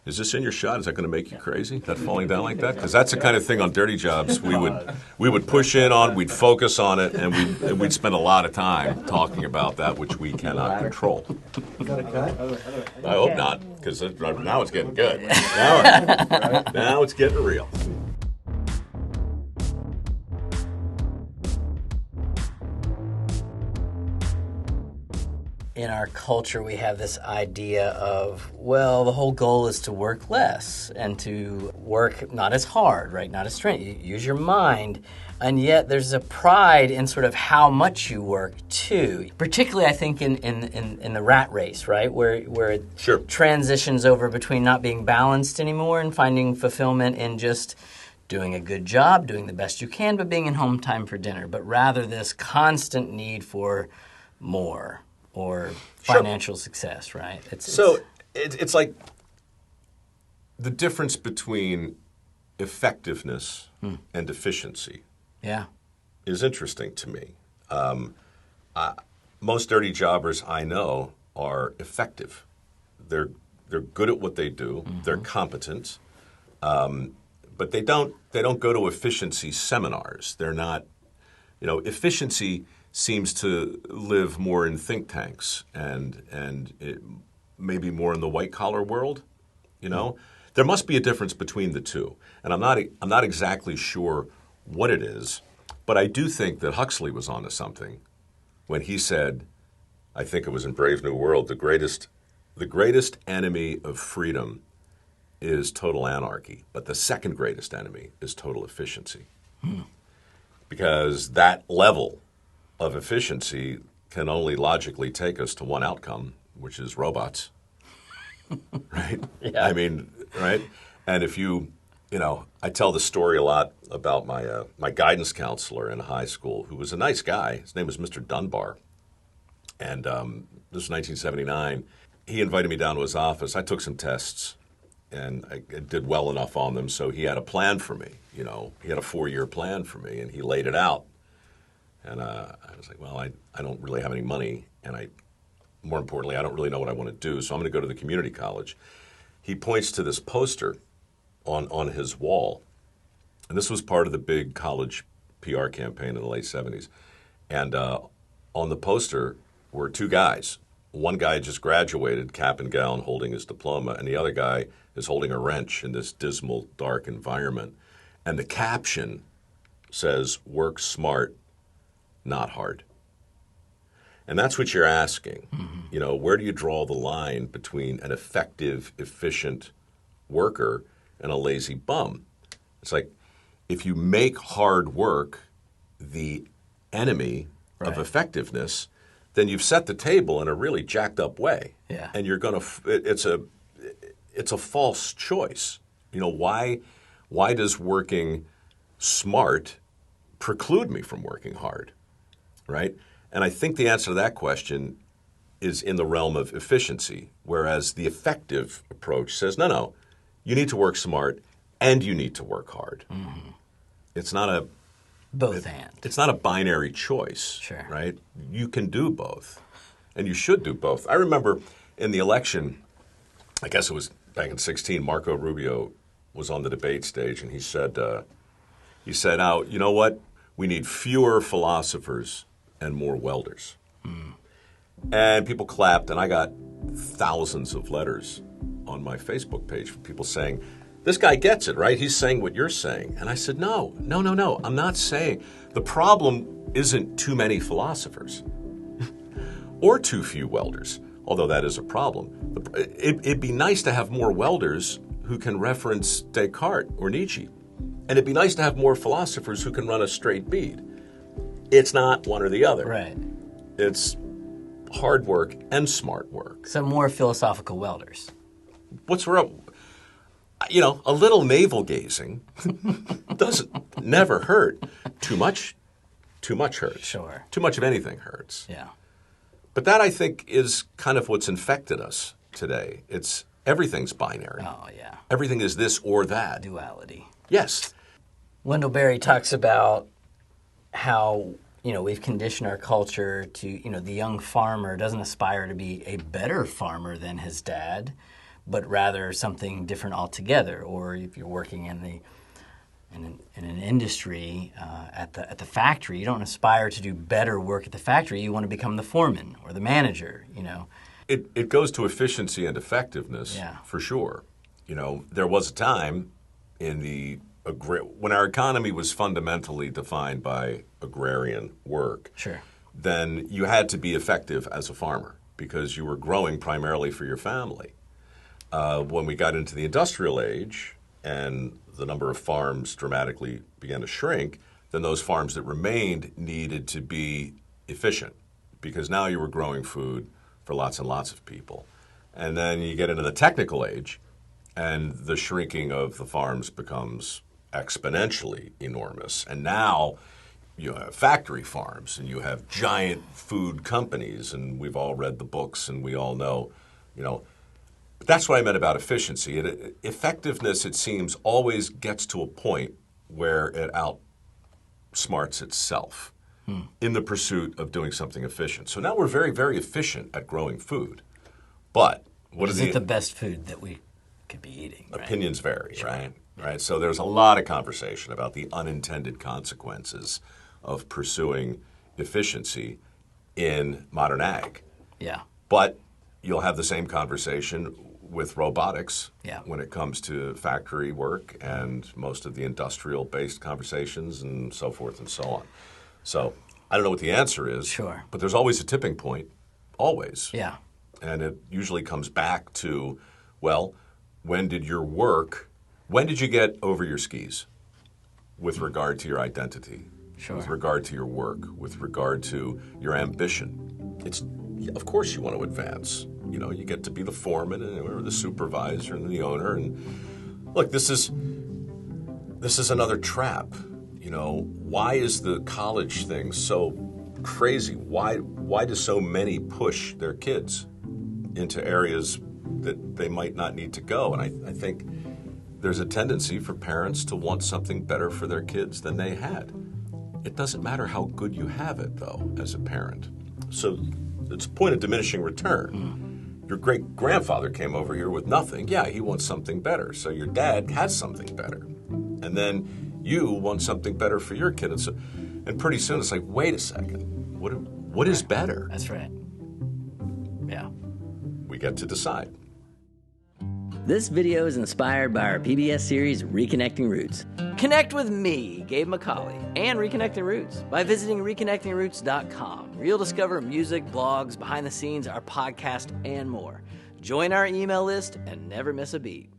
is this in your shot? Is that going to make you crazy? That falling down like that? Because that's the kind of thing on dirty jobs we would push in on, we'd focus on it, and we'd spend a lot of time talking about that which we cannot control. Is that a cut? I hope not, because now it's getting good. Now it's getting real. In our culture, we have this idea of, well, the whole goal is to work less and to work not as hard, right? Not as strength. You use your mind. And yet there's a pride in sort of how much you work, too. Particularly, I think, in the rat race, right? Where it Sure. transitions over between not being balanced anymore and finding fulfillment in just doing a good job, doing the best you can, but being in home time for dinner. But rather this constant need for more. Or financial success, right? It's like the difference between effectiveness and efficiency. Yeah, is interesting to me. Most dirty jobbers I know are effective. They're good at what they do. Mm-hmm. They're competent, but they don't go to efficiency seminars. They're not, efficiency seems to live more in think tanks and maybe more in the white collar world. There must be a difference between the two, and I'm not exactly sure what it is, but I do think that Huxley was onto something when he said, I think it was in Brave New World, the greatest enemy of freedom is total anarchy, but the second greatest enemy is total efficiency, because that level of efficiency can only logically take us to one outcome, which is robots. Right? Yeah. I mean, right? And if I tell the story a lot about my guidance counselor in high school, who was a nice guy. His name was Mr. Dunbar. And this was 1979. He invited me down to his office. I took some tests, and I did well enough on them, so he had a plan for me. He had a 4-year plan for me, and he laid it out. And I was like, well, I don't really have any money, and more importantly, I don't really know what I want to do, so I'm going to go to the community college. He points to this poster on his wall, and this was part of the big college PR campaign in the late 70s. And on the poster were two guys. One guy just graduated, cap and gown, holding his diploma, and the other guy is holding a wrench in this dismal, dark environment. And the caption says, "Work smart, not hard." And that's what you're asking. Mm-hmm. Where do you draw the line between an effective, efficient worker and a lazy bum? It's like, if you make hard work the enemy of effectiveness, then you've set the table in a really jacked up way. Yeah. And you're going to, it's a false choice. Why does working smart preclude me from working hard? Right? And I think the answer to that question is in the realm of efficiency, whereas the effective approach says, no, you need to work smart and you need to work hard. Mm-hmm. It's not a both and. It's not a binary choice, sure. Right? You can do both, and you should do both. I remember in the election, I guess it was back in 2016, Marco Rubio was on the debate stage, and he said, "Now, you know what? We need fewer philosophers and more welders." And people clapped, and I got thousands of letters on my Facebook page from people saying, "This guy gets it, right? He's saying what you're saying." And I said, no, I'm not saying. The problem isn't too many philosophers or too few welders, although that is a problem. It'd be nice to have more welders who can reference Descartes or Nietzsche. And it'd be nice to have more philosophers who can run a straight bead. It's not one or the other. Right. It's hard work and smart work. So more philosophical welders. What's wrong? A little navel gazing never hurt. Too much hurts. Sure. Too much of anything hurts. Yeah. But that, I think, is kind of what's infected us today. Everything's binary. Oh, yeah. Everything is this or that. Duality. Yes. Wendell Berry talks about how, we've conditioned our culture to, the young farmer doesn't aspire to be a better farmer than his dad, but rather something different altogether. Or if you're working in an industry at the factory, you don't aspire to do better work at the factory. You want to become the foreman or the manager, you know. It goes to efficiency and effectiveness, for sure. You know, there was a time when our economy was fundamentally defined by agrarian work. Sure. Then you had to be effective as a farmer because you were growing primarily for your family. When we got into the industrial age and the number of farms dramatically began to shrink, then those farms that remained needed to be efficient because now you were growing food for lots and lots of people. And then you get into the technical age, and the shrinking of the farms becomes exponentially enormous. And now you have factory farms, and you have giant food companies, and we've all read the books, and we all know, you know. But that's what I meant about efficiency. Effectiveness, it seems, always gets to a point where it outsmarts itself in the pursuit of doing something efficient. So now we're very, very efficient at growing food. But what is it the best food that we could be eating? Opinions vary, right? Right. So there's a lot of conversation about the unintended consequences of pursuing efficiency in modern ag. Yeah. But you'll have the same conversation with robotics Yeah. when it comes to factory work and most of the industrial-based conversations and so forth and so on. So I don't know what the answer is. Sure. But there's always a tipping point, always. Yeah. And it usually comes back to, well, when did you get over your skis with regard to your identity, Sure. with regard to your work, with regard to your ambition? Of course you want to advance. You know, you get to be the foreman or the supervisor and the owner. And look, this is another trap. You know, why is the college thing so crazy? Why do so many push their kids into areas that they might not need to go? And I think there's a tendency for parents to want something better for their kids than they had. It doesn't matter how good you have it, though, as a parent. So it's a point of diminishing return. Your great-grandfather came over here with nothing. Yeah, he wants something better. So your dad has something better. And then you want something better for your kid. And pretty soon it's like, wait a second. What is better? That's right. Yeah. We get to decide. This video is inspired by our PBS series, Reconnecting Roots. Connect with me, Gabe McCauley, and Reconnecting Roots by visiting reconnectingroots.com, where you'll discover music, blogs, behind the scenes, our podcast, and more. Join our email list and never miss a beat.